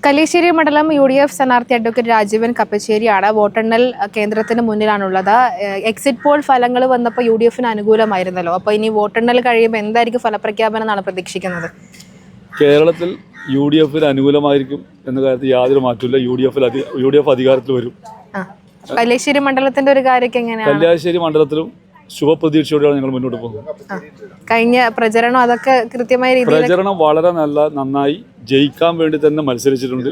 കല്ലേശ്ശേരി മണ്ഡലം UDF സ്ഥാനാർത്ഥി advocate Rajeevan കപ്പശ്ശേരിയാണ് വോട്ടെണ്ണൽ കേന്ദ്രത്തിന് മുന്നിലാണുള്ളത്. എക്സിറ്റ് പോൾ ഫലങ്ങൾ വന്നപ്പോൾ UDFന് അനുകൂലമായിരുന്നല്ലോ. അപ്പോൾ ഇനി വോട്ടെണ്ണൽ കഴിയുമ്പോൾ എന്തായിരിക്കും ഫലപ്രഖ്യാപനം എന്നാണ് പ്രതീക്ഷിക്കുന്നത്? കേരളത്തിൽ UDFന് അനുകൂലമായിരിക്കും എന്ന കാര്യത്തിൽ യാതൊരു മാറ്റമില്ല. UDF അധികാരത്തിൽ വരും. കല്ലേശ്ശേരി മണ്ഡലത്തിന്റെ ഒരു കാര്യമൊക്കെ എങ്ങനെയാണ്? കല്യാശ്ശേരി മണ്ഡലത്തിലും ശുഭപ്രതീക്ഷയോടെയാണ് ഞങ്ങൾ മുന്നോട്ട് പോകുന്നത്. കഴിഞ്ഞ പ്രചരണം അതൊക്കെ കൃത്യമായ രീതിയിൽ പ്രചരണം വളരെ നന്നായി ജയിക്കാൻ വേണ്ടി തന്നെ മത്സരിച്ചിട്ടുണ്ട്.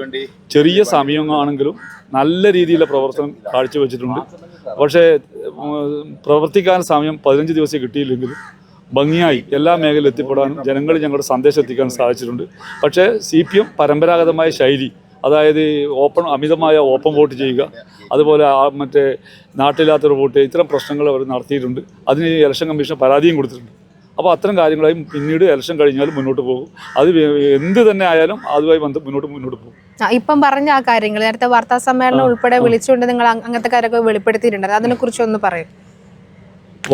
ചെറിയ സമയമാണെങ്കിലും നല്ല രീതിയിലുള്ള പ്രവർത്തനം കാഴ്ചവെച്ചിട്ടുണ്ട്. പക്ഷേ പ്രവർത്തിക്കാൻ സമയം 15 ദിവസം കിട്ടിയില്ലെങ്കിലും ഭംഗിയായി എല്ലാ മേഖലയിൽ എത്തിപ്പെടാനും ജനങ്ങൾ ഞങ്ങളുടെ സന്ദേശം എത്തിക്കാൻ സാധിച്ചിട്ടുണ്ട്. പക്ഷേ CPM പരമ്പരാഗതമായ ശൈലി, അതായത് അമിതമായ ഓപ്പൺ വോട്ട് ചെയ്യുക, അതുപോലെ മറ്റേ നാട്ടില്ലാത്തൊരു വോട്ട്, ഇത്തരം പ്രശ്നങ്ങൾ അവർ നടത്തിയിട്ടുണ്ട്. അതിന് ഇലക്ഷൻ കമ്മീഷൻ പരാതിയും കൊടുത്തിട്ടുണ്ട്. അപ്പോൾ അത്തരം കാര്യങ്ങളായി പിന്നീട് ഇലക്ഷൻ കഴിഞ്ഞാലും മുന്നോട്ട് പോകും. അത് എന്ത് തന്നെ ആയാലും അതുമായി മുന്നോട്ട് പോകും. ഇപ്പം പറഞ്ഞ ആ കാര്യങ്ങൾ നേരത്തെ വാർത്താ സമ്മേളനം ഉൾപ്പെടെ വിളിച്ചുകൊണ്ട് നിങ്ങൾ അങ്ങനത്തെ കാര്യമൊക്കെ വെളിപ്പെടുത്തിയിട്ടുണ്ട്. അതിനെക്കുറിച്ച് ഒന്ന് പറയും.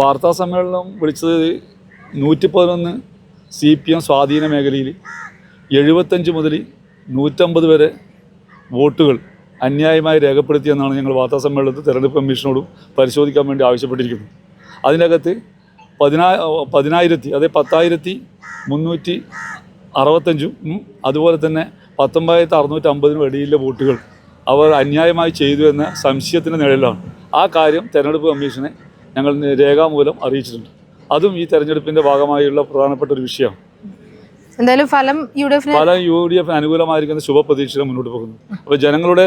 വാർത്താ സമ്മേളനം വിളിച്ചത് 111 CPM സ്വാധീന മേഖലയിൽ 75 മുതൽ 150 വരെ വോട്ടുകൾ അന്യായമായി രേഖപ്പെടുത്തിയെന്നാണ് ഞങ്ങൾ വാർത്താ സമ്മേളനത്തിൽ തെരഞ്ഞെടുപ്പ് കമ്മീഷനോടും പരിശോധിക്കാൻ വേണ്ടി ആവശ്യപ്പെട്ടിരിക്കുന്നത്. അതിനകത്ത് 10,365 അതുപോലെ തന്നെ 19,650 ഇടയിലെ വോട്ടുകൾ അവർ അന്യായമായി ചെയ്തു എന്ന സംശയത്തിൻ്റെ നിഴലിലാണ്. ആ കാര്യം തെരഞ്ഞെടുപ്പ് കമ്മീഷനെ ഞങ്ങൾ രേഖാമൂലം അറിയിച്ചിട്ടുണ്ട്. അതും ഈ തെരഞ്ഞെടുപ്പിൻ്റെ ഭാഗമായുള്ള പ്രധാനപ്പെട്ട ഒരു വിഷയമാണ്. എന്തായാലും ഫലം UDF അനുകൂലമായിരിക്കുന്ന ശുഭപ്രതീക്ഷയിൽ മുന്നോട്ട് പോകുന്നു. അപ്പോൾ ജനങ്ങളുടെ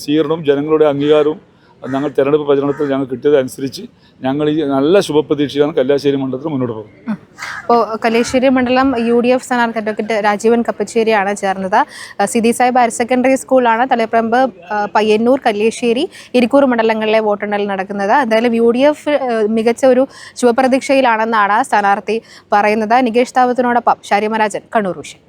സ്വീകരണവും ജനങ്ങളുടെ അംഗീകാരവും ഞങ്ങൾ തെരഞ്ഞെടുപ്പ് പ്രചരണത്തിൽ ഞങ്ങൾ കിട്ടിയതനുസരിച്ച് ഞങ്ങൾ ഈ നല്ല ശുഭപ്രതീക്ഷയാണ് കല്യാശ്ശേരി മണ്ഡലത്തിൽ മുന്നോട്ട് പോകുന്നത്. അപ്പോൾ കല്യാശ്ശേരി മണ്ഡലം UDF സ്ഥാനാർത്ഥി അഡ്വക്കേറ്റ് രാജീവൻ കപ്പശ്ശേരിയാണ് ചേർന്നത്. സിദി സാഹിബ് ഹയർ സെക്കൻഡറി സ്കൂളാണ് തളിപ്പറമ്പ്, പയ്യന്നൂർ, കല്യാശ്ശേരി, ഇരിക്കൂർ മണ്ഡലങ്ങളിലെ വോട്ടെണ്ണൽ നടക്കുന്നത്. എന്തായാലും UDF മികച്ച ഒരു ശുഭപ്രതീക്ഷയിലാണെന്നാണ് സ്ഥാനാർത്ഥി പറയുന്നത്. നികേഷ് താവത്തിനോടൊപ്പം ഷാരിമരാജൻ, കണ്ണൂർ വിഷൻ.